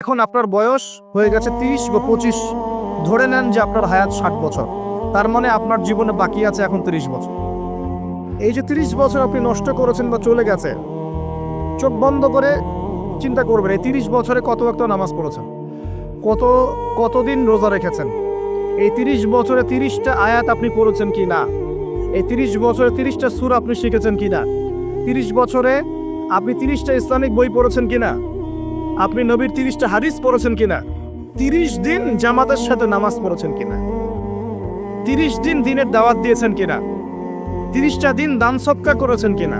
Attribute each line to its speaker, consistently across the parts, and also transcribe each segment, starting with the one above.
Speaker 1: এখন আপনার বয়স হয়ে গেছে 30 বা 25, ধরে নেন যে আপনার হায়াত 60 বছর, তার মানে আপনার জীবনে বাকি আছে এখন 30 বছর। এই যে 30 বছর আপনি নষ্ট করেছেন বা চলে গেছে, চোখ বন্ধ করে চিন্তা করবেন এই 30 বছরে কত ওয়াক্ত নামাজ পড়েছেন, কতদিন রোজা রেখেছেন, এই 30 বছরে 30টা আয়াত আপনি পড়েছেন কি না, এই 30 বছরে 30টা সূরা আপনি শিখেছেন কি না, 30 বছরে আপনি 30টা ইসলামিক বই পড়েছেন কিনা, আপনি নবীর 30টা হাদিস পড়েছেন কিনা, 30 দিন জামাতের সাথে নামাজ পড়েছেন কিনা, 30 দিন দিনের দাওয়াত দিয়েছেন কিনা, 30টা দিন দান সদকা করেছেন কিনা।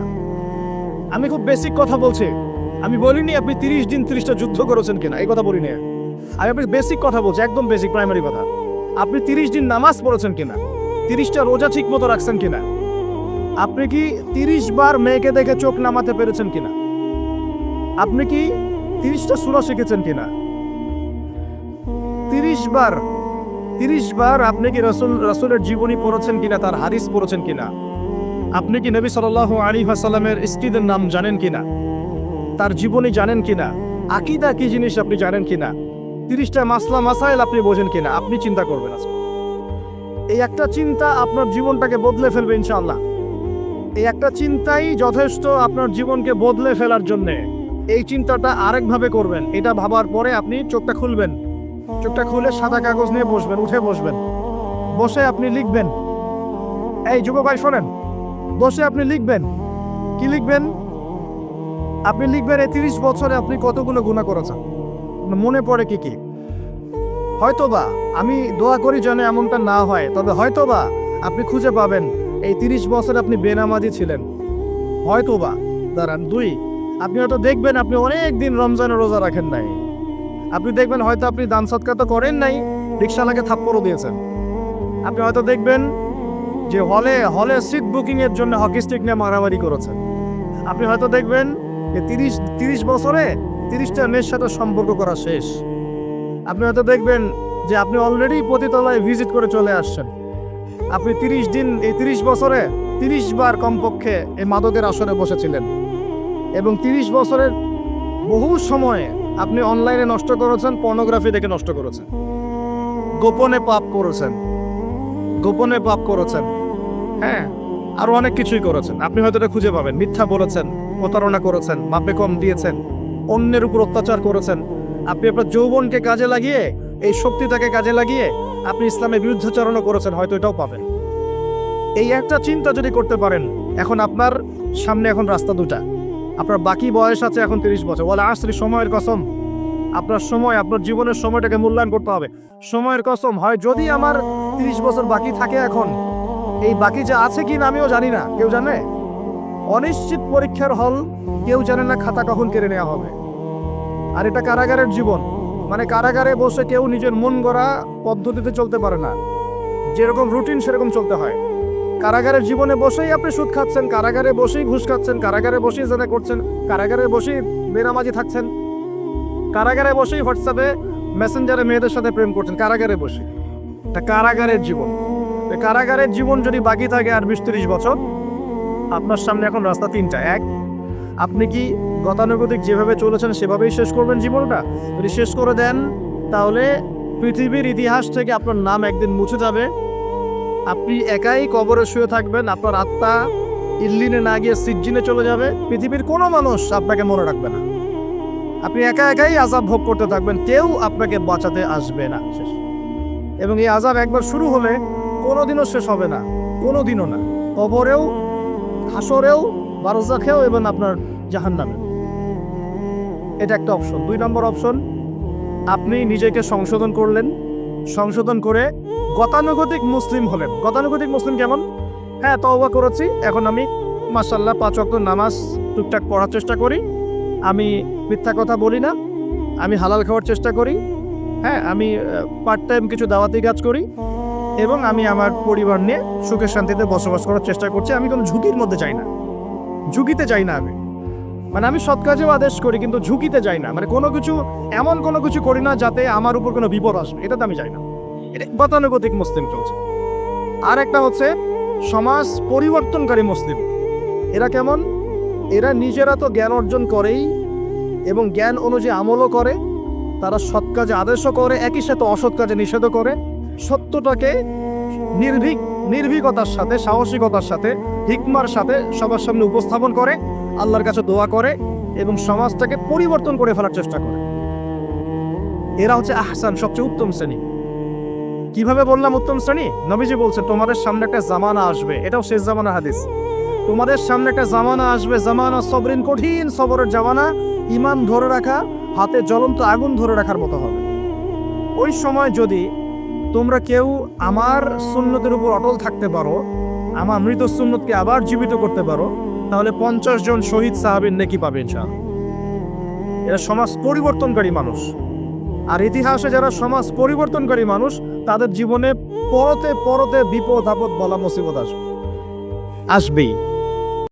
Speaker 1: আমি খুব বেসিক কথা বলছি, আমি বলিনি আপনি 30 দিন 30টা যুদ্ধ করেছেন কিনা, এই কথা বলিনি। আমি আপনাকে বেসিক কথা বলছি, একদম বেসিক প্রাইমারি কথা। আপনি 30 দিন নামাজ পড়েছেন কিনা, 30টা রোজা ঠিক মতো রাখছেন কিনা, আপনি কি 30 বার মেয়েকে দেখে চোখ নামাতে পেরেছেন কিনা, আপনি কি 30টা সূরা শিখেছেন কিনা, 30 বার আপনি কি রাসূলের জীবনী পড়েছেন কিনা, তার হাদিস পড়েছেন কিনা, আপনি কি নবী সাল্লাল্লাহু আলাইহি ওয়াসাল্লামের স্ত্রীদের নাম জানেন কিনা, তার জীবনী জানেন কিনা, আকীদা কি জিনিস আপনি জানেন কিনা, 30টা মাসলা মাসাইল আপনি বোঝেন কিনা। আপনি চিন্তা করবেন আজকে, এই একটা চিন্তা আপনার জীবনটাকে বদলে ফেলবে ইনশাআল্লাহ। এই একটা চিন্তাই যথেষ্ট আপনার জীবনকে বদলে ফেলার জন্যে। এই চিন্তাটা আরেকভাবে করবেন, এটা ভাবার পরে আপনি চোখটা খুলবেন, চোখটা খুলে সাদা কাগজ নিয়ে বসবেন, উঠে বসবেন, বসে আপনি লিখবেন। এই যুবক ভাই শোনেন, বসে আপনি লিখবেন। কি লিখবেন? আপনি লিখবেন এই 30 বছরে আপনি কতগুলো গুনাহ করেছেন, মনে পড়ে কি কি। হয়তোবা, আমি দোয়া করি যেন এমনটা না হয়, তবে হয়তোবা আপনি খুঁজে পাবেন এই 30 বছরে আপনি বেনামাজি ছিলেন। হয়তোবা দাঁড়ান 2, আপনি হয়তো দেখবেন আপনি অনেক দিন রমজানের রোজা রাখেন নাই। আপনি দেখবেন হয়তো আপনি দান সদকা তো করেন নাই, রিকশাওয়ালাকে থাপ্পড়ও দিয়েছেন। আপনি হয়তো দেখবেন যে হলে সিট বুকিং এর জন্য হকি স্টিক নিয়ে মারামারি করেছেন। আপনি হয়তো দেখবেন যে 30 বছরে 30টা মেয়ের সাথে সম্পর্ক করা শেষ। আপনি হয়তো দেখবেন যে আপনি অলরেডি পতিতালয়ে ভিজিট করে চলে আসছেন। আপনি 30 দিন, এই 30 বছরে 30 বার কমপক্ষে এই মাদকের আসরে বসেছিলেন, এবং 30 বছরের বহু সময় আপনি অনলাইনে নষ্ট করেছেন, পর্নোগ্রাফি দেখে নষ্ট করেছেন, গোপনে পাপ করেছেন, হ্যাঁ, আরো অনেক কিছুই করেছেন। আপনি হয়তো এটা খুঁজে পাবেন। মিথ্যা বলেছেন, প্রতারণা করেছেন, মাপে কম দিয়েছেন, অন্যের উপর অত্যাচার করেছেন। আপনি আপনার যৌবনকে কাজে লাগিয়ে, এই শক্তিটাকে কাজে লাগিয়ে আপনি ইসলামের বিরুদ্ধাচরণও করেছেন, হয়তো এটাও পাবেন। এই একটা চিন্তা যদি করতে পারেন, এখন আপনার সামনে এখন রাস্তা দুটা। আপনার বাকি বয়স আছে এখন 30 বছর। ওয়াল আসরি, সময়ের কসম, আপনার সময়, আপনার জীবনের সময়টাকে মূল্যায়ন করতে হবে। সময়ের কসম, হয় যদি আমার 30 বছর বাকি থাকে এখন, এই বাকি যে আছে কি না আমিও জানি না, কেউ জানে? অনিশ্চিত পরীক্ষার হল, কেউ জানে না খাতা কখন কেড়ে নেওয়া হবে। আর এটা কারাগারের জীবন, মানে কারাগারে বসে কেউ নিজের মন গড়া পদ্ধতিতে চলতে পারে না, যেরকম রুটিন সেরকম চলতে হয়। কারাগারের জীবনে বসেই আপনি সুদ খাচ্ছেন, কারাগারে বসেই ঘুষ খাচ্ছেন, কারাগারে বসেই জেনা করছেন, কারাগারে বসেই বেনামাজি থাকছেন, কারাগারে বসেই হোয়াটসঅ্যাপে মেসেঞ্জারে মেয়েদের সাথে প্রেম করছেন, কারাগারে বসে। এটা কারাগারের জীবন। কারাগারের জীবন যদি বাকি থাকে আর 20-30 বছর, আপনার সামনে এখন রাস্তা 3টা। 1, আপনি কি গতানুগতিক যেভাবে চলেছেন সেভাবেই শেষ করবেন জীবনটা? যদি শেষ করে দেন, তাহলে পৃথিবীর ইতিহাস থেকে আপনার নাম একদিন মুছে যাবে। আপনি একাই কবরে শুয়ে থাকবেন, আপনার আত্মা ইল্লিনে না গিয়ে সিজ্জিনে চলে যাবে। পৃথিবীর কোনো মানুষ আপনাকে মনে রাখবে না, আপনি একাই আযাব ভোগ করতে থাকবেন, কেউ আপনাকে বাঁচাতে আসবে না। শেষ। এবং এই আযাব একবার শুরু হলে কোনোদিনও শেষ হবে না, কোনোদিনও না। কবরেও, হাসরেও, বারজাখেও, এবং আপনার জাহান্নামে। এটা একটা অপশন। 2 নম্বর অপশন, আপনি নিজেকে সংশোধন করলেন, সংশোধন করে গতানুগতিক মুসলিম হলেন। গতানুগতিক মুসলিম কেমন? হ্যাঁ, তওবা করেছি, এখন আমি মাশাআল্লাহ 5 ওয়াক্ত নামাজ টুকটাক পড়ার চেষ্টা করি, আমি মিথ্যা কথা বলি না, আমি হালাল খাওয়ার চেষ্টা করি, হ্যাঁ, আমি পার্ট টাইম কিছু দাওয়াতি কাজ করি, এবং আমি আমার পরিবার নিয়ে সুখে শান্তিতে বসবাস করার চেষ্টা করছি। আমি কোনো ঝুঁকির মধ্যে যাই না, ঝুঁকিতে যাই না। মানে আমি সৎ কাজেও আদেশ করি, কিন্তু ঝুঁকিতে যাই না। মানে কোনো কিছু, এমন কোনো কিছু করি না যাতে আমার উপর কোনো বিপদ আসবে, এটাতে আমি যাই না। এটা গতানুগতিক মুসলিম চলছে। আর একটা হচ্ছে সমাজ পরিবর্তনকারী মুসলিম। এরা কেমন? এরা নিজেরা তো জ্ঞান অর্জন করেই এবং জ্ঞান অনুযায়ী আমলও করে, তারা সৎ কাজে আদেশও করে, একই সাথে অসৎ কাজে নিষেধও করে, সত্যটাকে নির্ভীকতার সাথে, সাহসিকতার সাথে, হিকমার সাথে সবার সামনে উপস্থাপন করে, আল্লাহর কাছে দোয়া করে এবং সমাজটাকে পরিবর্তন করে ফেলার চেষ্টা করে। এরা হচ্ছে আহসান, সবচেয়ে উত্তম শ্রেণী। কিভাবে বললাম উত্তম শ্রেণী? নবীজি বলছে তোমাদের সামনে একটা জামানা আসবে, এটাও শেষ জামানা হাদিস। তোমাদের সামনে একটা জামানা আসবে, জামানা সবরিন, কঠিন সবরের জামানা। ঈমান ধরে রাখা হাতে জ্বলন্ত আগুন ধরে রাখার মতো হবে। ওই সময় যদি তোমরা কেউ আমার সুন্নতের উপর অটল থাকতে পারো, আমার মৃত সুন্নতকে আবার জীবিত করতে পারো, তাহলে 50 জন শহীদ সাহাবীর নেকি পাবে ইনশাআল্লাহ। এরা সমাজ পরিবর্তনকারী মানুষ। আর ইতিহাসে যারা সমাজ পরিবর্তনকারী মানুষ, তাদের জীবনে পরতে পরতে বিপদ আপদ বলা মুসিবত আসবেই।